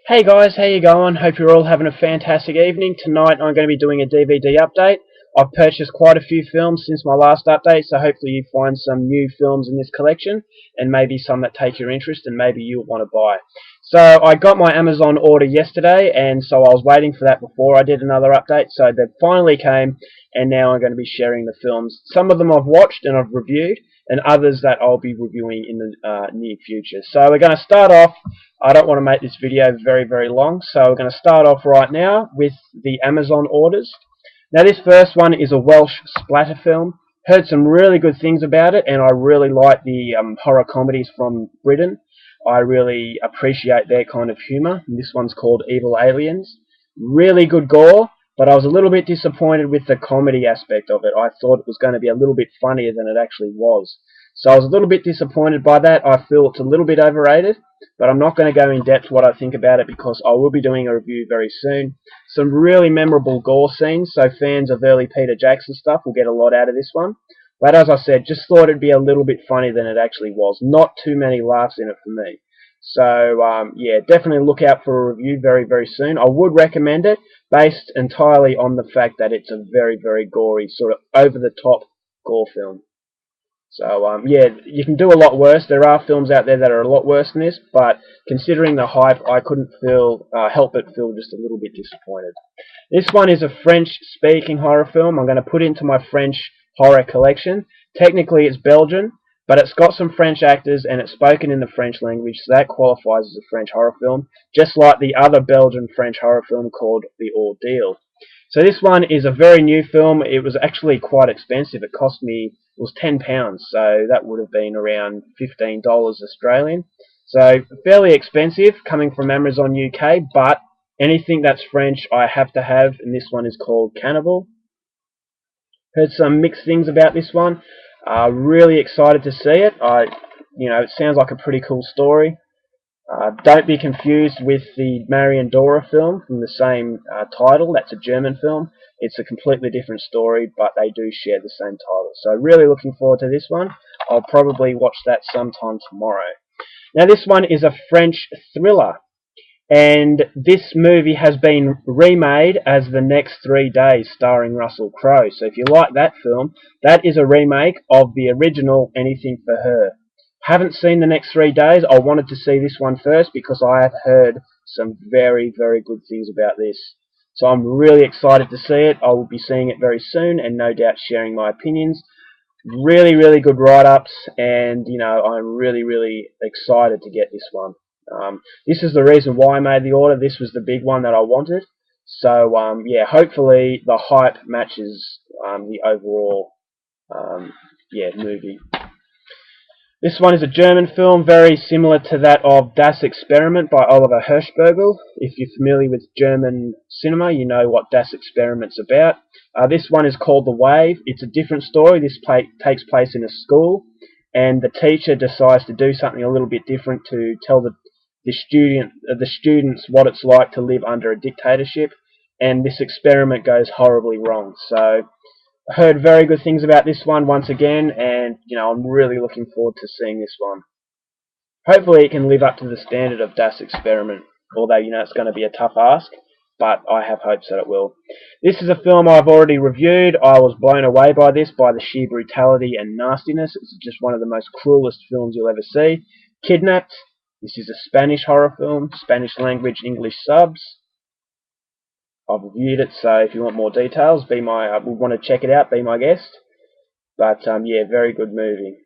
Hey guys, how you going? Hope you're all having a fantastic evening. Tonight I'm going to be doing a DVD update. I've purchased quite a few films since my last update, so hopefully you find some new films in this collection and maybe some that take your interest and maybe you'll want to buy. So I got my Amazon order yesterday, and so I was waiting for that before I did another update, so they finally came, and now I'm going to be sharing the films. Some of them I've watched and I've reviewed, and others that I'll be reviewing in the near future. So we're going to start off. I don't want to make this video very long, so we're going to start off right now with the Amazon orders. Now this first one is a Welsh splatter film. Heard some really good things about it, and I really like the horror comedies from Britain. I really appreciate their kind of humour. This one's called Evil Aliens. Really good gore, but I was a little bit disappointed with the comedy aspect of it. I thought it was going to be a little bit funnier than it actually was. So I was a little bit disappointed by that. I feel it's a little bit overrated, but I'm not going to go in depth what I think about it because I will be doing a review very soon. Some really memorable gore scenes, so fans of early Peter Jackson stuff will get a lot out of this one. But as I said, just thought it'd be a little bit funnier than it actually was. Not too many laughs in it for me. So yeah, definitely look out for a review very soon. I would recommend it based entirely on the fact that it's a very gory, sort of over-the-top gore film. So yeah, you can do a lot worse. There are films out there that are a lot worse than this, but considering the hype, I couldn't help but feel just a little bit disappointed. This one is a French-speaking horror film. I'm going to put it into my French horror collection. Technically, it's Belgian, but it's got some French actors and it's spoken in the French language, so that qualifies as a French horror film, just like the other Belgian French horror film called The Ordeal. So this one is a very new film. It was actually quite expensive. It cost me, it was £10, so that would have been around $15 Australian. So fairly expensive coming from Amazon UK, but anything that's French I have to have, and this one is called Cannibal. Heard some mixed things about this one. Really excited to see it. It sounds like a pretty cool story. Don't be confused with the Marion Dora film from the same title. That's a German film. It's a completely different story, but they do share the same title. So really looking forward to this one. I'll probably watch that sometime tomorrow. Now this one is a French thriller, and this movie has been remade as The Next 3 Days, starring Russell Crowe. So if you like that film, that is a remake of the original Anything for Her. Haven't seen The Next 3 Days. I wanted to see this one first because I have heard some very good things about this. So I'm really excited to see it. I will be seeing it very soon and no doubt sharing my opinions. Really good write-ups, and I'm really excited to get this one. This is the reason why I made the order. This was the big one that I wanted. So yeah, hopefully the hype matches the overall movie. This one is a German film, very similar to that of Das Experiment by Oliver Hirschbergel. If you're familiar with German cinema, you know what Das Experiment's about. This one is called The Wave. It's a different story. This takes place in a school, and the teacher decides to do something a little bit different to tell the students what it's like to live under a dictatorship, and this experiment goes horribly wrong. So I heard very good things about this one once again, and I'm really looking forward to seeing this one. Hopefully it can live up to the standard of Das Experiment, although it's going to be a tough ask, but I have hopes that it will. This is a film I've already reviewed. I was blown away by this, by the sheer brutality and nastiness. It's just one of the most cruelest films you'll ever see. Kidnapped. This is a Spanish horror film, Spanish language, English subs. I've reviewed it, so if you want more details, would want to check it out, be my guest. But yeah, very good movie.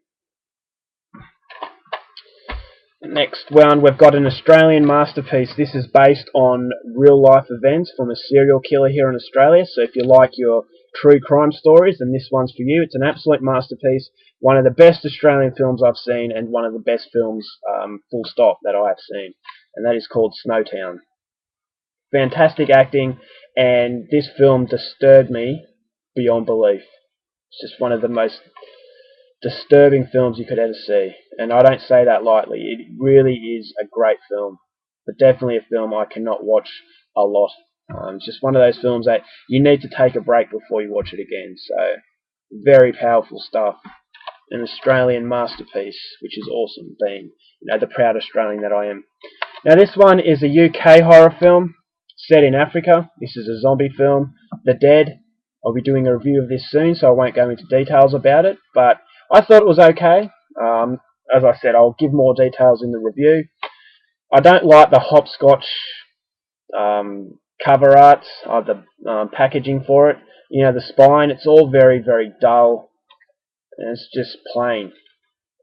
Next one, we've got an Australian masterpiece. This is based on real life events from a serial killer here in Australia. So if you like your true crime stories, then this one's for you. It's an absolute masterpiece. One of the best Australian films I've seen, and one of the best films, full stop, that I've seen. And that is called Smoketown. Fantastic acting, and this film disturbed me beyond belief. It's just one of the most disturbing films you could ever see, and I don't say that lightly. It really is a great film, but definitely a film I cannot watch a lot. It's just one of those films that you need to take a break before you watch it again. So very powerful stuff. An Australian masterpiece, which is awesome, being the proud Australian that I am. Now this one is a UK horror film set in Africa. This is a zombie film, The Dead. I'll be doing a review of this soon, so I won't go into details about it, but I thought it was okay. As I said, I'll give more details in the review. I don't like the hopscotch cover art, the packaging for it. You know, the spine, it's all very, very dull, and it's just plain.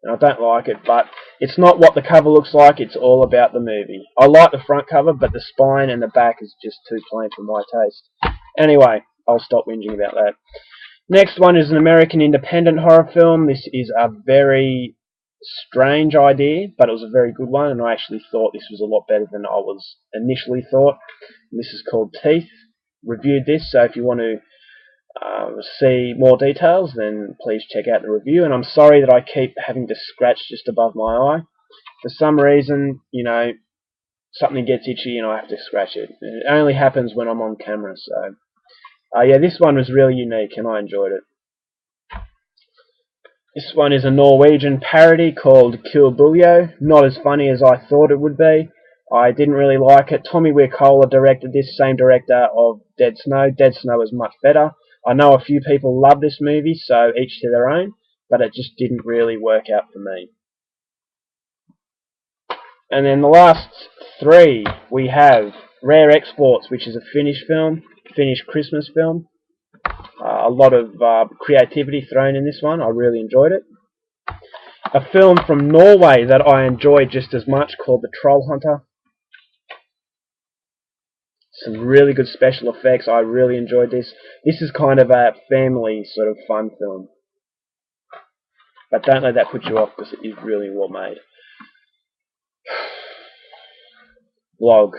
And I don't like it, but it's not what the cover looks like, it's all about the movie. I like the front cover, but the spine and the back is just too plain for my taste. Anyway, I'll stop whinging about that. Next one is an American independent horror film. This is a very strange idea, but it was a very good one, and I actually thought this was a lot better than I was initially thought. This is called Teeth. Reviewed this, so if you want to see more details, then please check out the review. And I'm sorry that I keep having to scratch just above my eye. For some reason, you know, something gets itchy and I have to scratch it. And it only happens when I'm on camera, so yeah, this one was really unique and I enjoyed it. This one is a Norwegian parody called Buljo. Not as funny as I thought it would be. I didn't really like it. Tommy Wirkola directed this, same director of Dead Snow. Dead Snow is much better. I know a few people love this movie, so each to their own, but it just didn't really work out for me. And then the last three, we have Rare Exports, which is a Finnish film, Finnish Christmas film. A lot of creativity thrown in this one. I really enjoyed it. A film from Norway that I enjoyed just as much called The Troll Hunter. Some really good special effects. I really enjoyed this. This is kind of a family sort of fun film. But don't let that put you off because it is really well made. Vlog.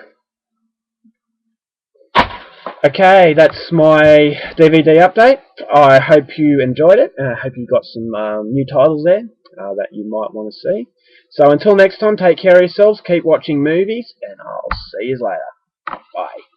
Okay, that's my DVD update. I hope you enjoyed it, and I hope you got some new titles there that you might want to see. So until next time, take care of yourselves, keep watching movies, and I'll see you later. Bye.